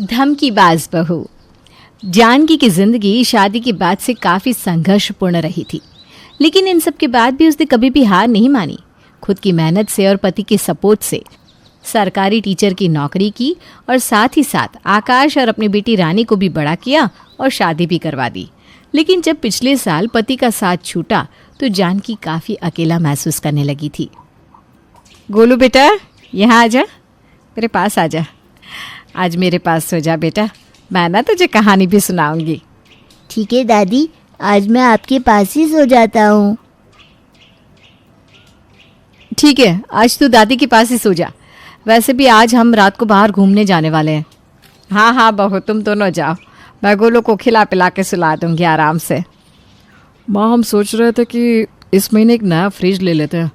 धमकीबाज बहू। जानकी की जिंदगी शादी के बाद से काफी संघर्षपूर्ण रही थी, लेकिन इन सब के बाद भी उसने कभी भी हार नहीं मानी। खुद की मेहनत से और पति के सपोर्ट से सरकारी टीचर की नौकरी की और साथ ही साथ आकाश और अपनी बेटी रानी को भी बड़ा किया और शादी भी करवा दी। लेकिन जब पिछले साल पति का साथ छूटा तो जानकी काफी अकेला महसूस करने लगी थी। गोलू बेटा, यहाँ आजा, मेरे पास आजा। आज मेरे पास सो जा बेटा, मैं ना तुझे कहानी भी सुनाऊंगी। ठीक है दादी, आज मैं आपके पास ही सो जाता हूँ। ठीक है, आज तू दादी के पास ही सो जा। वैसे भी आज हम रात को बाहर घूमने जाने वाले हैं। हाँ हाँ बहू, तुम दोनों जाओ, मैं गोलू को खिला पिला के सुला दूंगी आराम से। माँ, हम सोच रहे थे कि इस महीने एक नया फ्रिज ले लेते हैं।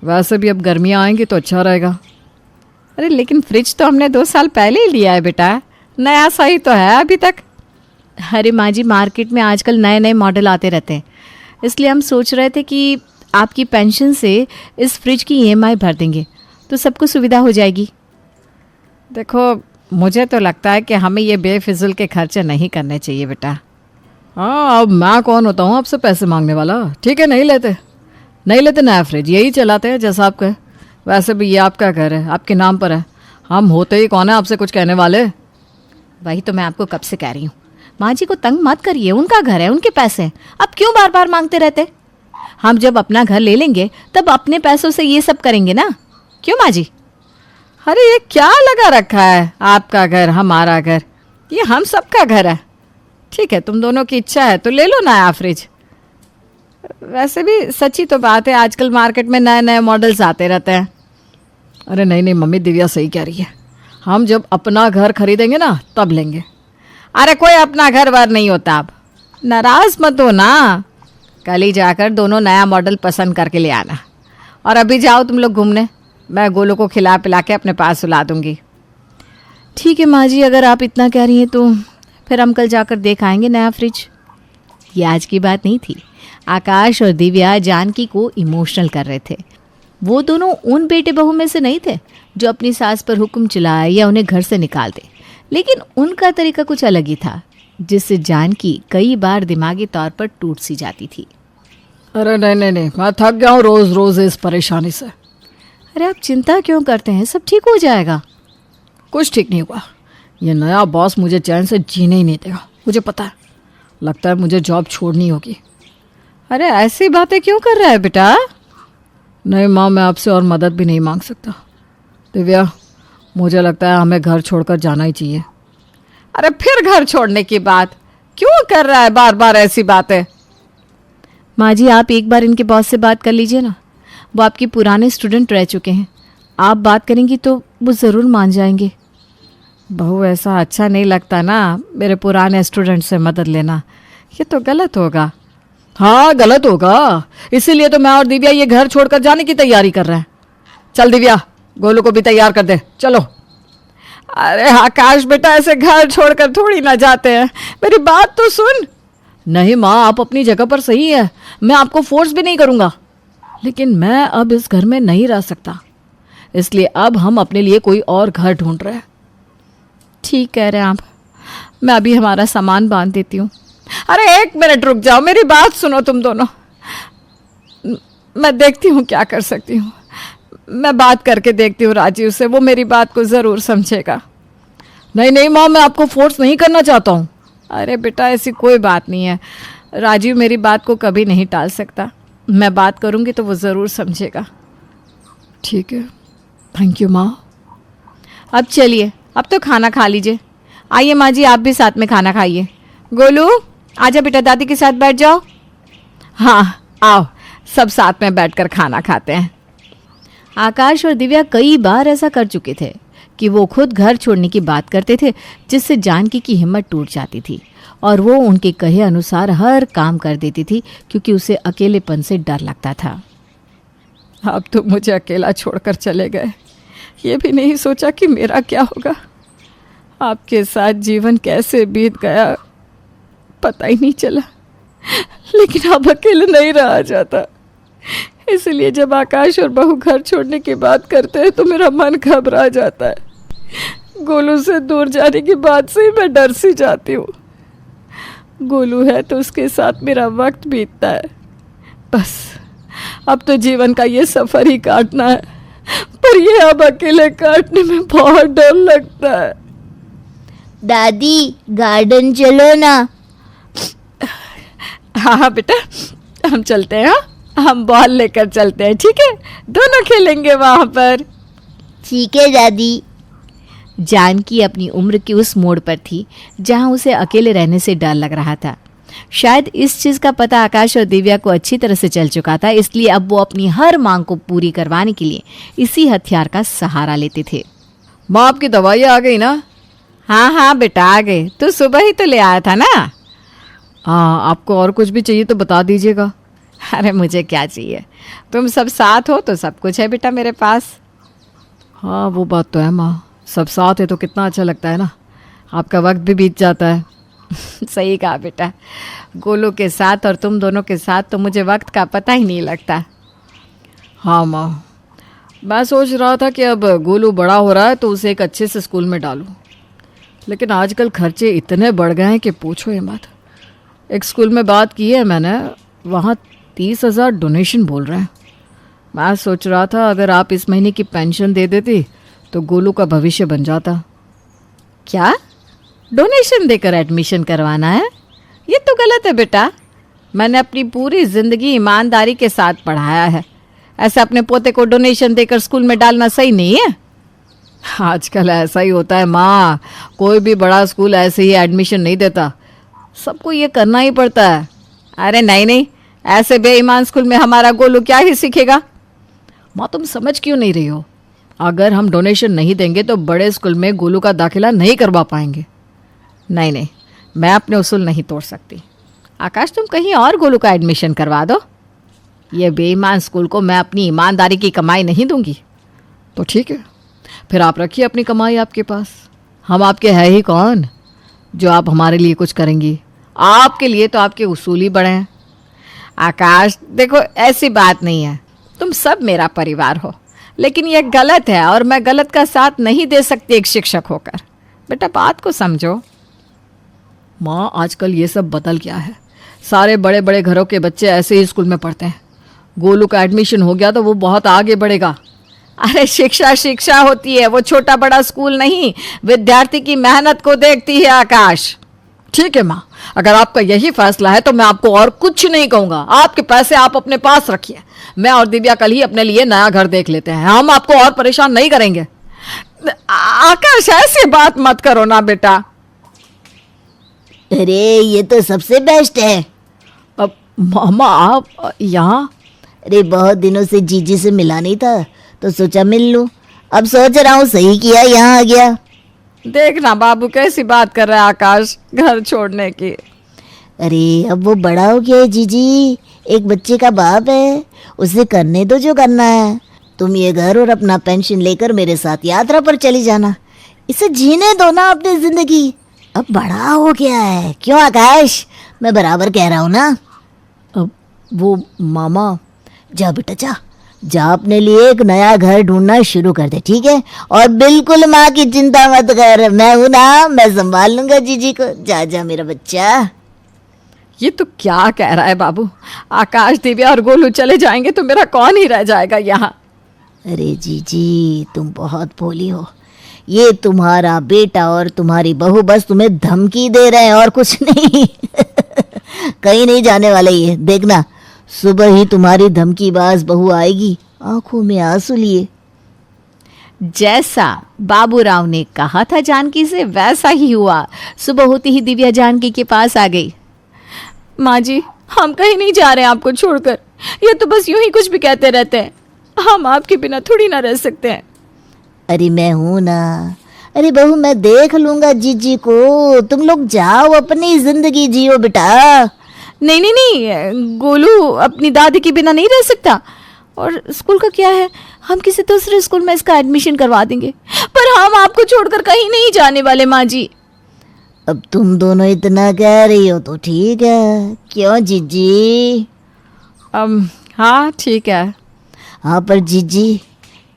वैसे भी अब गर्मियाँ आएंगी तो अच्छा रहेगा। अरे लेकिन फ्रिज तो हमने 2 साल पहले ही लिया है बेटा, नया सा ही तो है अभी तक। अरे माँ जी, मार्केट में आजकल नए नए मॉडल आते रहते हैं, इसलिए हम सोच रहे थे कि आपकी पेंशन से इस फ्रिज की EMI भर देंगे तो सबको सुविधा हो जाएगी। देखो, मुझे तो लगता है कि हमें ये बेफिजुल के खर्चे नहीं करने चाहिए बेटा। हाँ, अब मैं कौन होता हूँ आपसे पैसे मांगने वाला। ठीक है, नहीं लेते नया फ्रिज, यही चलाते हैं जैसा आप कहे। वैसे भी ये आपका घर है, आपके नाम पर है, हम होते ही कौन है आपसे कुछ कहने वाले। वही तो मैं आपको कब से कह रही हूँ, माँ जी को तंग मत करिए, उनका घर है, उनके पैसे हैं, अब क्यों बार बार मांगते रहते। हम जब अपना घर ले लेंगे तब अपने पैसों से ये सब करेंगे ना, क्यों माँ जी? अरे ये क्या लगा रखा है, आपका घर हमारा घर, ये हम सबका घर है। ठीक है, तुम दोनों की इच्छा है तो ले लो नया फ्रिज। वैसे भी सच्ची तो बात है, आजकल मार्केट में नए नए मॉडल्स आते रहते हैं। अरे नहीं मम्मी, दिव्या सही कह रही है, हम जब अपना घर खरीदेंगे ना तब लेंगे। अरे कोई अपना घर वर नहीं होता, अब नाराज मत हो ना। कल ही जाकर दोनों नया मॉडल पसंद करके ले आना, और अभी जाओ तुम लोग घूमने, मैं गोलू को खिला पिला के अपने पास सुला दूंगी। ठीक है माँ जी, अगर आप इतना कह रही हैं तो फिर हम कल जाकर देख आएंगे नया फ्रिज। ये आज की बात नहीं थी। आकाश और दिव्या जानकी को इमोशनल कर रहे थे। वो दोनों उन बेटे बहू में से नहीं थे जो अपनी सास पर हुक्म चलाए या उन्हें घर से निकाल दे, लेकिन उनका तरीका कुछ अलग ही था, जिससे जानकी कई बार दिमागी तौर पर टूट सी जाती थी। अरे नहीं, मैं थक गया हूँ रोज रोज इस परेशानी से। अरे आप चिंता क्यों करते हैं, सब ठीक हो जाएगा। कुछ ठीक नहीं हुआ, ये नया बॉस मुझे चैन से जीने ही नहीं देगा, मुझे पता है। लगता है मुझे जॉब छोड़नी होगी। अरे ऐसी बातें क्यों कर रहा है बेटा? नहीं माँ, मैं आपसे और मदद भी नहीं मांग सकता। दिव्या, मुझे लगता है हमें घर छोड़कर जाना ही चाहिए। अरे फिर घर छोड़ने की बात क्यों कर रहा है बार बार ऐसी बातें? माँ जी, आप एक बार इनके बॉस से बात कर लीजिए ना, वो आपके पुराने स्टूडेंट रह चुके हैं, आप बात करेंगी तो वो ज़रूर मान जाएंगे। बहू, ऐसा अच्छा नहीं लगता ना मेरे पुराने स्टूडेंट से मदद लेना, ये तो गलत होगा। हाँ गलत होगा, इसीलिए तो मैं और दिव्या ये घर छोड़कर जाने की तैयारी कर रहे हैं। चल दिव्या, गोलू को भी तैयार कर दे, चलो। अरे आकाश बेटा, ऐसे घर छोड़कर थोड़ी ना जाते हैं, मेरी बात तो सुन। नहीं माँ, आप अपनी जगह पर सही है, मैं आपको फोर्स भी नहीं करूँगा, लेकिन मैं अब इस घर में नहीं रह सकता, इसलिए अब हम अपने लिए कोई और घर ढूंढ रहे हैं। ठीक कह रहे हैं आप, मैं अभी हमारा सामान बांध देती हूँ। अरे 1 मिनट रुक जाओ, मेरी बात सुनो तुम दोनों, मैं देखती हूँ क्या कर सकती हूँ। मैं बात करके देखती हूँ राजीव से, वो मेरी बात को ज़रूर समझेगा। नहीं माँ, मैं आपको फोर्स नहीं करना चाहता हूँ। अरे बेटा, ऐसी कोई बात नहीं है, राजीव मेरी बात को कभी नहीं टाल सकता, मैं बात करूँगी तो वो ज़रूर समझेगा। ठीक है, थैंक यू माँ। अब चलिए, अब तो खाना खा लीजिए। आइए माँ जी, आप भी साथ में खाना खाइए। गोलू, आजा बेटा, दादी के साथ बैठ जाओ। हाँ आओ, सब साथ में बैठकर खाना खाते हैं। आकाश और दिव्या कई बार ऐसा कर चुके थे कि वो खुद घर छोड़ने की बात करते थे, जिससे जानकी की हिम्मत टूट जाती थी और वो उनके कहे अनुसार हर काम कर देती थी, क्योंकि उसे अकेलेपन से डर लगता था। अब तो मुझे अकेला छोड़कर चले गए, ये भी नहीं सोचा कि मेरा क्या होगा। आपके साथ जीवन कैसे बीत गया पता ही नहीं चला, लेकिन अब अकेले नहीं रहा जाता। इसलिए जब आकाश और बहू घर छोड़ने की बात करते हैं तो मेरा मन घबरा जाता है। गोलू से दूर जाने की बात से ही मैं डर सी जाती हूँ। गोलू है तो उसके साथ मेरा वक्त बीतता है। बस अब तो जीवन का ये सफ़र ही काटना है, पर ये अब अकेले काटने में बहुत डर लगता है। दादी गार्डन चलो ना। हाँ हाँ बेटा, हम चलते हैं। हाँ, हम बॉल लेकर चलते हैं, ठीक है? दोनों खेलेंगे वहाँ पर। ठीक है दादी। जानकी अपनी उम्र की उस मोड़ पर थी जहां उसे अकेले रहने से डर लग रहा था। शायद इस चीज़ का पता आकाश और दिव्या को अच्छी तरह से चल चुका था, इसलिए अब वो अपनी हर मांग को पूरी करवाने के लिए इसी हथियार का सहारा लेते थे। माँ, आपकी दवाई आ गई ना? हाँ हाँ बेटा, आ गए। तू सुबह ही तो ले आया था ना। हाँ, आपको और कुछ भी चाहिए तो बता दीजिएगा। अरे मुझे क्या चाहिए, तुम सब साथ हो तो सब कुछ है बेटा मेरे पास। हाँ, वो बात तो है माँ, सब साथ है तो कितना अच्छा लगता है ना, आपका वक्त भी बीत जाता है। सही कहा बेटा, गोलू के साथ और तुम दोनों के साथ तो मुझे वक्त का पता ही नहीं लगता। हाँ माँ, मैं सोच रहा था कि अब गोलू बड़ा हो रहा है तो उसे एक अच्छे से स्कूल में डालूं, लेकिन आजकल खर्चे इतने बढ़ गए हैं कि पूछो ये मत। एक स्कूल में बात की है मैंने, वहाँ 30,000 डोनेशन बोल रहे हैं। मैं सोच रहा था अगर आप इस महीने की पेंशन दे देती तो गोलू का भविष्य बन जाता। क्या डोनेशन देकर एडमिशन करवाना है? ये तो गलत है बेटा। मैंने अपनी पूरी ज़िंदगी ईमानदारी के साथ पढ़ाया है, ऐसे अपने पोते को डोनेशन देकर स्कूल में डालना सही नहीं है। आजकल ऐसा ही होता है माँ, कोई भी बड़ा स्कूल ऐसे ही एडमिशन नहीं देता, सबको ये करना ही पड़ता है। अरे नहीं नहीं, ऐसे बेईमान स्कूल में हमारा गोलू क्या ही सीखेगा। माँ, तुम समझ क्यों नहीं रही हो? अगर हम डोनेशन नहीं देंगे तो बड़े स्कूल में गोलू का दाखिला नहीं करवा पाएंगे। नहीं नहीं, मैं अपने उसूल नहीं तोड़ सकती। आकाश, तुम कहीं और गोलू का एडमिशन करवा दो। ये बेईमान स्कूल को मैं अपनी ईमानदारी की कमाई नहीं दूंगी। तो ठीक है, फिर आप रखिए अपनी कमाई आपके पास। हम आपके है ही कौन जो आप हमारे लिए कुछ करेंगी? आपके लिए तो आपके उसूल ही बड़े हैं। आकाश देखो, ऐसी बात नहीं है, तुम सब मेरा परिवार हो, लेकिन यह गलत है और मैं गलत का साथ नहीं दे सकती एक शिक्षक होकर। बेटा बात को समझो। माँ, आजकल ये सब बदल गया है, सारे बड़े बड़े घरों के बच्चे ऐसे ही स्कूल में पढ़ते हैं। गोलू का एडमिशन हो गया तो वो बहुत आगे बढ़ेगा। अरे शिक्षा शिक्षा होती है, वो छोटा बड़ा स्कूल नहीं, विद्यार्थी की मेहनत को देखती है आकाश। ठीक है माँ, अगर आपका यही फैसला है तो मैं आपको और कुछ नहीं कहूँगा। आपके पैसे आप अपने पास रखिए, मैं और दिव्या कल ही अपने लिए नया घर देख लेते हैं, हम आपको और परेशान नहीं करेंगे। आकाश, ऐसी बात मत करो ना बेटा। अरे ये तो सबसे बेस्ट है। अब मामा आप यहाँ? अरे बहुत दिनों से जीजी से मिला नहीं था तो सोचा मिल लूं। अब सोच रहा हूँ सही किया यहाँ आ गया। देखना बाबू कैसी बात कर रहा है आकाश घर छोड़ने की। अरे अब वो बड़ा हो गया है जीजी, एक बच्चे का बाप है, उसे करने दो जो करना है। तुम ये घर और अपना पेंशन लेकर मेरे साथ यात्रा पर चली जाना, इसे जीने दो ना अपनी जिंदगी। अब बड़ा हो गया है, क्यों आकाश? मैं बराबर कह रहा हूँ ना। अब वो मामा, जा बेटा जा, जा अपने लिए एक नया घर ढूंढना शुरू कर दे, ठीक है? और बिल्कुल माँ की चिंता मत कर, मैं हूं ना, मैं संभाल लूंगा जीजी को। जा जा मेरा बच्चा। ये तो क्या कह रहा है बाबू? आकाश, दिव्या और गोलू चले जाएंगे तो मेरा कौन ही रह जाएगा यहाँ? अरे जीजी तुम बहुत भोली हो, ये तुम्हारा बेटा और तुम्हारी बहू बस तुम्हें धमकी दे रहे हैं और कुछ नहीं। कहीं नहीं जाने वाले ये, देखना सुबह ही तुम्हारी धमकीबाज बहू आएगी आंखों में आंसू लिए। जैसा बाबूराव ने कहा था जानकी से वैसा ही हुआ। सुबह होती ही दिव्या जानकी के पास आ गई। माँ जी, हम कहीं नहीं जा रहे हैं आपको छोड़कर, ये तो बस यूं ही कुछ भी कहते रहते हैं, हम आपके बिना थोड़ी ना रह सकते हैं। अरे मैं हूं ना, अरे बहू मैं देख लूंगा जीजी को, तुम लोग जाओ अपनी जिंदगी जियो बेटा। नहीं नहीं नहीं, गोलू अपनी दादी के बिना नहीं रह सकता। और स्कूल का क्या है, हम किसी दूसरे स्कूल में इसका एडमिशन करवा देंगे, पर हम आपको छोड़कर कहीं नहीं जाने वाले माँ जी। अब तुम दोनों इतना कह रही हो तो ठीक है, क्यों जीजी? हाँ ठीक है। हाँ पर जीजी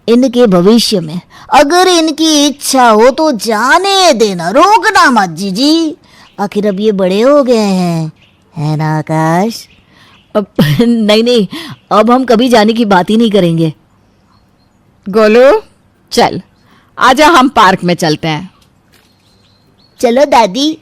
इनके भविष्य में अगर इनकी इच्छा हो तो जाने देना, रोकना मत जीजी। आखिर अब ये बड़े हो गए हैं, है ना आकाश? अब नहीं नहीं, अब हम कभी जाने की बात ही नहीं करेंगे। गोलू चल, आजा हम पार्क में चलते हैं। चलो दादी।